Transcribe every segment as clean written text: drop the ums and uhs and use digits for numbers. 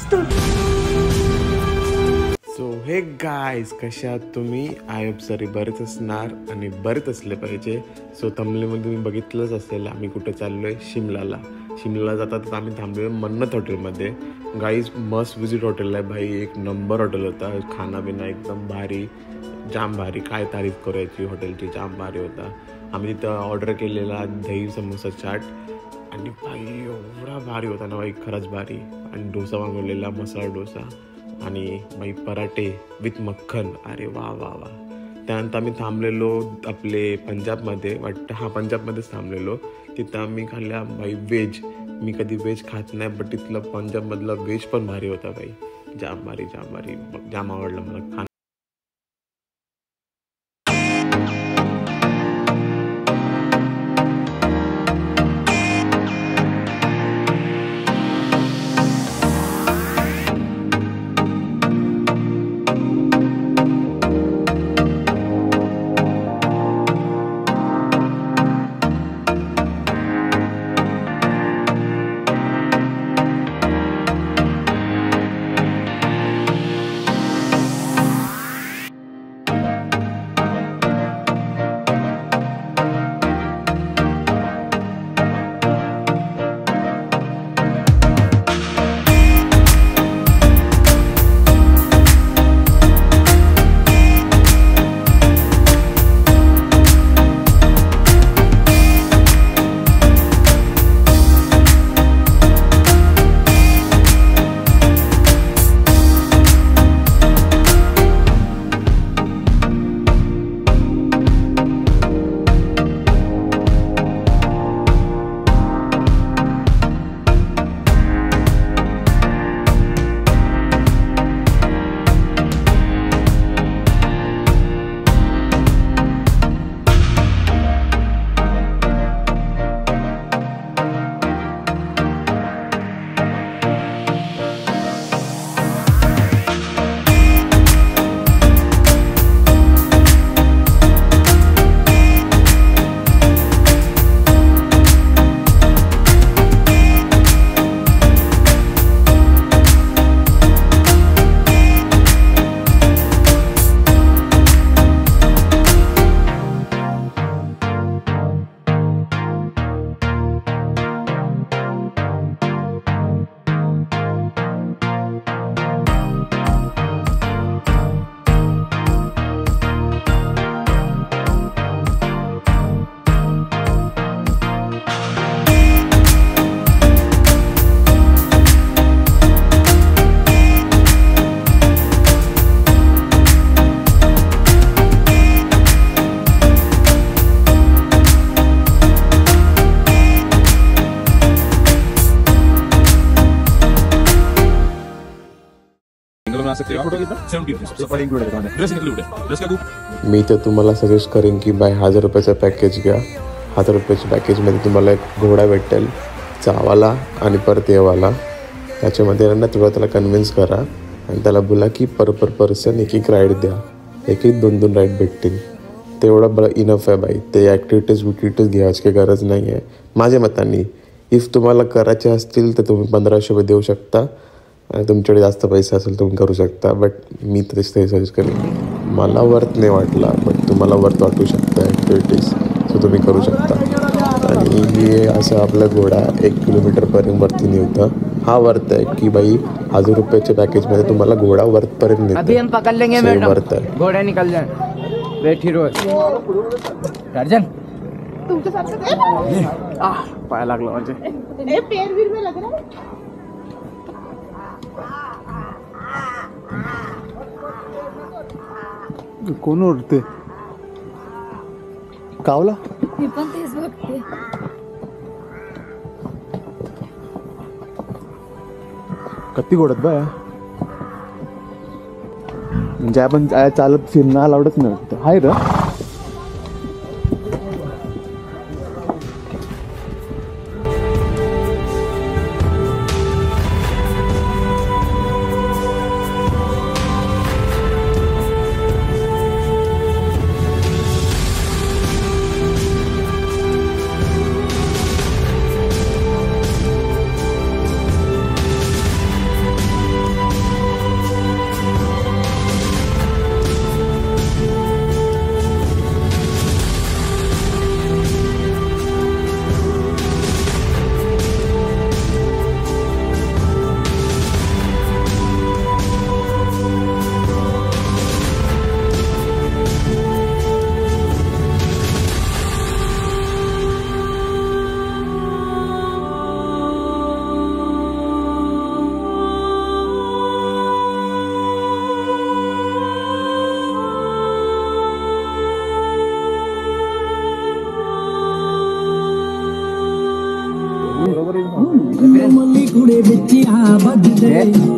सो हे guys, कशा आहात तुम्ही? आय होप सरी बरेच असणार आणि बरेच असले पाहिजे. सो थंबनेलमध्ये तुम्ही बघितलंच असेल आम्ही कुठे चाललो आहे. शिमलाला जातात आम्ही थांबलो मन्नत हॉटेलमध्ये. गाईज मस्त विजिट हॉटेल आहे भाई, एक नंबर हॉटेल होता. खाना बिना एकदम भारी, जाम भारी, काय तारीफ करायची हॉटेलची, जाम भारी होता. आम्ही तिथं ऑर्डर केलेला दही समोसा चाट आणि भाई एवढा भारी होता ना भाई, खरंच भारी. आणि डोसा मागवलेला, मसाला डोसा आणि बाई पराठे विथ मक्खन. अरे वा वा वा. त्यानंतर आम्ही थांबलेलो आपले पंजाबमध्ये, वाटतं हां पंजाबमध्येच थांबलेलो. तिथं आम्ही खाल्ल्या बाई व्हेज. मी कधी व्हेज खात नाही, बट तिथलं पंजाबमधलं व्हेज पण भारी होता बाई, जाम भारी जाम भारी, जाम आवडलं मला खाणं. मी तर तुम्हाला सजेस्ट करेन की बाय 1000 रुपयाचं पॅकेज घ्या. 1000 रुपयाच्या पॅकेजमध्ये तुम्हाला एक घोडा भेटेल, चावाला आणि परत येवाला. त्याच्यामध्ये ना थोडं त्याला कन्व्हिन्स करा आणि त्याला बोला की पर पर्सन एक राईड द्या, एक 2-2 राईड भेटतील. तेवढं बरं इनफ आहे बाई. ते ॲक्टिव्हिटीज घ्यायची काही गरज नाही आहे माझ्या मताने. इफ तुम्हाला करायचे असतील तर तुम्ही 1500 रुपये देऊ शकता आणि तुमच्याकडे जास्त पैसा असेल तुम्ही करू शकता. बट मी तर ते सजेस्ट करेन. मला वर्थ नाही वाटला, बट तुम्हाला वर्थ वाटू शकता ॲक्टिव्हिटीज, सो तुम्ही करू शकता. आणि हे असं आपला घोडा 1 किलोमीटरपर्यंत वरती नेतं. हा वर्थ आहे की बाई 1000 रुपयाच्या पॅकेजमध्ये तुम्हाला घोडा वरपर्यंत नेतं. वर्थ आहे. घोडा निकाल जाए बैठी रोज गार्जन पाया लागला म्हणजे कोण ओरडते? कावला? मी पण तेच बघते. कत्ती घोडत बाय, म्हणजे आपण चालत फिरणं आवडत नाही. हाय र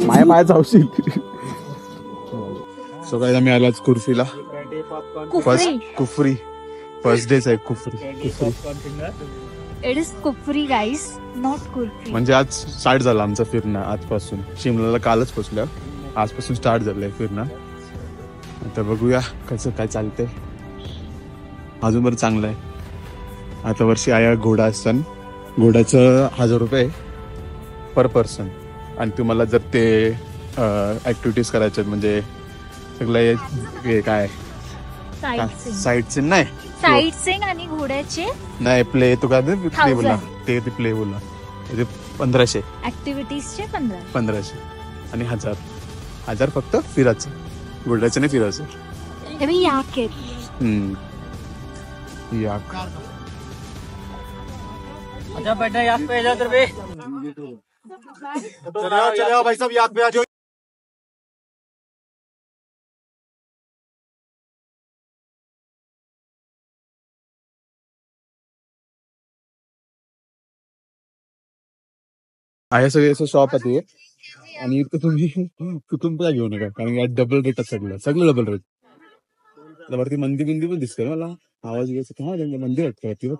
माझ्या पायात जाऊशी. सो काय आम्ही आलो आज कुर्फीला. कुफरी फर्स्ट डेच आहे Kufri. It is Kufri guys, not Kurfi. म्हणजे आज स्टार्ट झालं आमचं फिरणं आजपासून. शिमल्याला कालच पोचलो, आजपासून स्टार्ट झालंय फिरणं. आता बघूया कसं काय चालतंय. अजून बरं चांगलं आहे. आता वर्षी आया घोडा असतं, घोड्याचं 1000 रुपये पर पर्सन. आणि तुम्हाला जर ते ऍक्टिव्हिटीज करायचे म्हणजे सगळे हे काय साईट सीन नाही, साईट सीइंग आणि घोड्याचे नाही प्ले तू काय प्ले बोला ते प्ले बोला 1500 ऍक्टिव्हिटीजचे 1500 आणि 1000 फक्त फिरायचं. घोड्याचं नाही फिरायचं. याक अच्छा बेटा याक पे जा इधर पे. चलो भाई सब याक पे आ जाओ. आहे सगळे असं शॉप आहे ते. आणि इथं तुम्ही कुठून पण घेऊ नका कारण यात डबल रेट सगळं डबल रेट. वरती मंदी पण दिसते मला. आवाज घ्यायचा हा मंदिर वाटतं वरती बघ.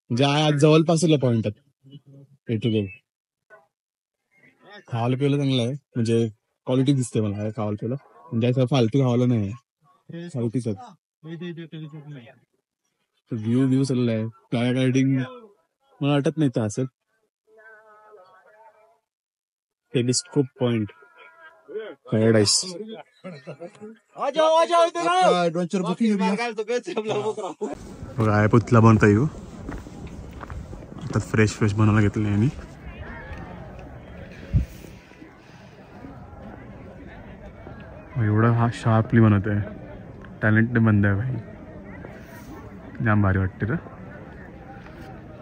म्हणजे आज जवळपासला पॉइंट आहे. खावायला पिवायला चांगलं आहे म्हणजे क्वालिटी दिसते मला खावायला पिवायला. म्हणजे असं फालतू खावायला नाही क्वालिटीच. व्ह्यू चालला आहे. पॅराग्लायडिंग मला वाटत नाही तर असेल. Telescope point paradise. बघा पुतला बनता येऊ. आता फ्रेश बनवायला घेतलं यांनी. एवढा हा शार्पली बनवत आहे. टॅलेंटने बंद आहे भाई. जाम भारी वाटते रे.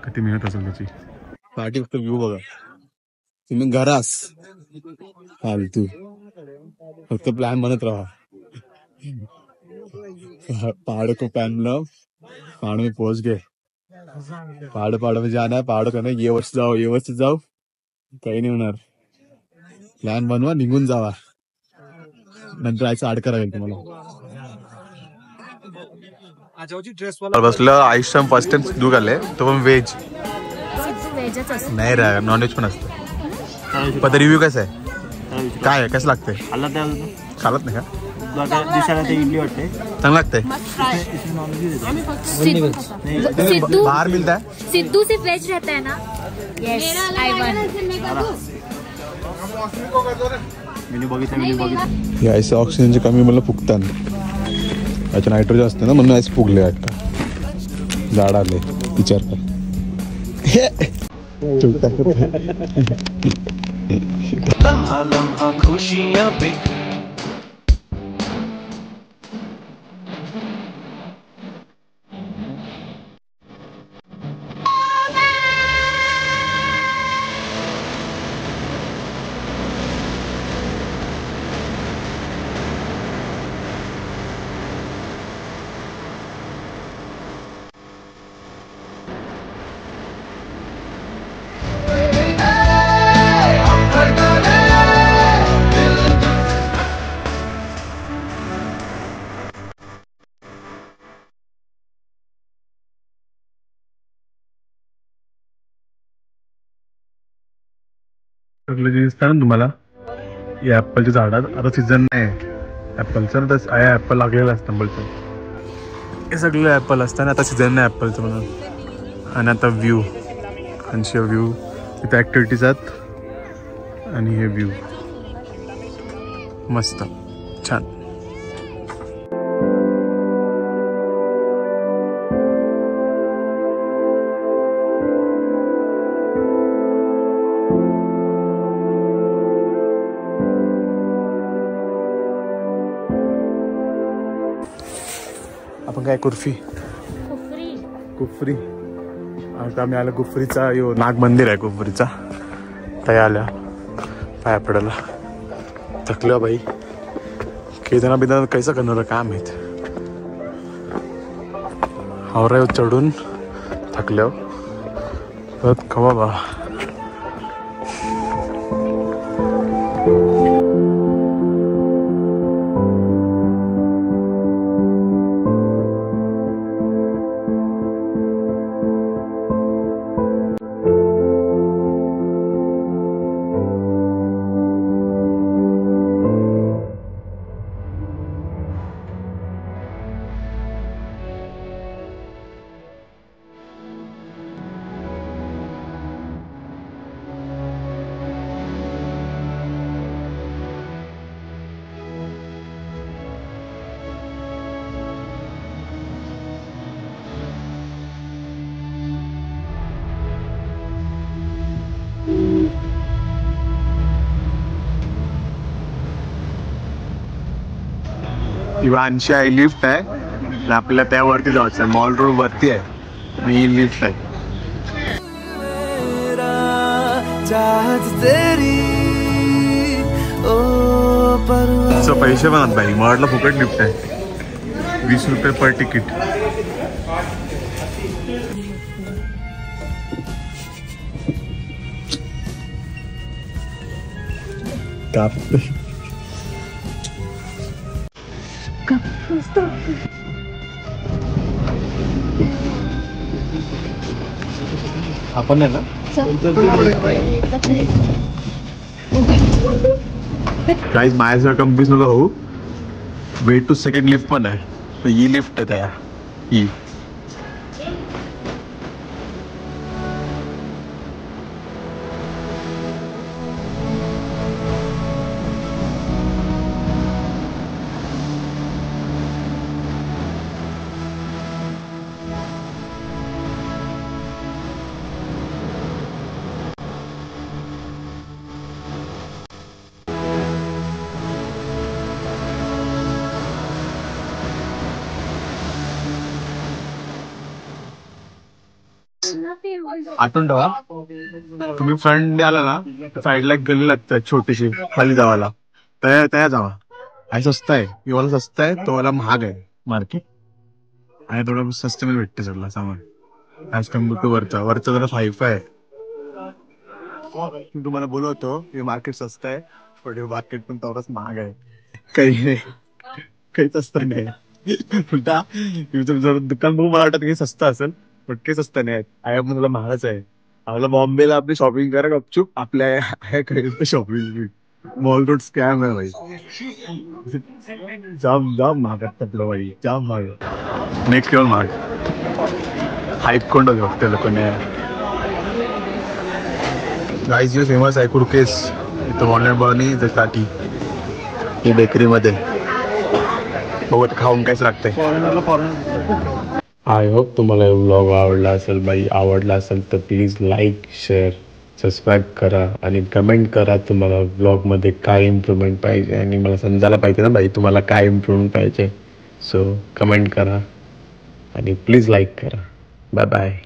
किती मेहनत असेल त्याची. पाठी फक्त व्ह्यू बघा. तुम्ही घरास फालतू फक्त प्लॅन बनत राहा. पहाड़ को पहन लो, पहाड़ में पहुंच गए. पहाड़ में जाना है. पहाड़ का नाही ये वर्ष जाऊ काही नाही होणार. प्लॅन बनवा निघून जावा. नंतर आयचं आड करायला तुम्हाला. बसलं आयुष्यम फर्स्ट टाइम सिद्धू खाल्ले तो पण व्हेज नाही रे नॉनव्हेज पण असतं. पण रिव्ह्यू कसं आहे काय आहे कसं लागतंय. खालत नाही का इडली वाटते चांगलं लागतंय. बाहर मिलता है. सिद्धू सिर्फ वेज रहता है ना. यस आई हे ऐसे ऑक्सिजनची कमी मला फुगतात. याच्या नायट्रोजन असते ना म्हणून ऐसे फुगले वाटतं. झाड आले विचार कर. दिसतं ना तुम्हाला या ऍपलच्या झाडात. आता सीझन नाही ऍपलचं तर ऍपल लागलेलं असतं ऍपलचं. हे सगळं ऍपल असतं आता सीझन नाही ऍपलचं म्हणून. आणि आता व्ह्यू खानशी व्ह्यू इथे ऍक्टिव्हिटीज आहेत. आणि हे व्ह्यू मस्त छान. आपण काय कुर्फी आता आम्ही आलो. कुफरीचा नाग मंदिर आहे कुफरीचा. त्या आल्या पाया पडायला. थकलं भाई. केदारनाथ बिदारनाथ कैसा करणार काम आहेत. हावरा चढून थकल्या खवा बा इवांशी आहे लिफ्ट आहे आणि आपल्याला त्यावरती जायचं आहे मॉल रोड वरती आहे मी लिफ्ट आहे पैसे पण बाई मॉलला फुकट लिफ्ट आहे 20 रुपये पर तिकीट आपण आहे ना काहीच माझ्या कंपनीच नका होऊ वे टू सेकंड लिफ्ट पण आहे ही लिफ्ट आहे त्या ही आठवण ठेवा तुम्ही फ्रंट आला ना साईडला एक गली लागतात छोटीशी खाली जावाला त्या जावा आणि स्वस्त आहे इवाला स्वस्त आहे तो वाला महाग आहे मार्केट आणि थोडं स्वस्त मध्ये भेटते सगळं सामान ऍज कम्पेअर टू वरचा जरा 5 आहे तुम्हाला बोलवतो हे मार्केट स्वस्त आहे पण मार्केट पण तेवढंच महाग आहे काही नाही काहीच स्वस्त नाही जर दुकान बघून मला वाटत की स्वस्त असेल पण काही स्वस्त नाही आहे तुला महागच आहे आपल्या बॉम्बेला आपली शॉपिंग करा गपचूप आपल्या शॉपिंग मॉल रोड स्कॅम आहे भाई जाम महागात आपलं भाई जाम महाग नेक्स्ट लेवल महाग हाईप कोण बघते लोकांनी गाईज फेमस आहे कुडकेस इथं ऑनलाईन बनी साठी ही बेकरीमध्ये बघत खाऊन काहीच लागतंय आय होप तुम्हाला व्लॉग आवडला असेल बाई आवडला असेल तर प्लीज लाईक शेअर सबस्क्राईब करा आणि कमेंट करा तुम्हाला व्लॉगमध्ये काय इम्प्रूव्हमेंट पाहिजे आणि मला समजायला पाहिजे ना बाई तुम्हाला काय इम्प्रूव्हमेंट पाहिजे सो कमेंट करा आणि प्लीज लाईक करा बाय बाय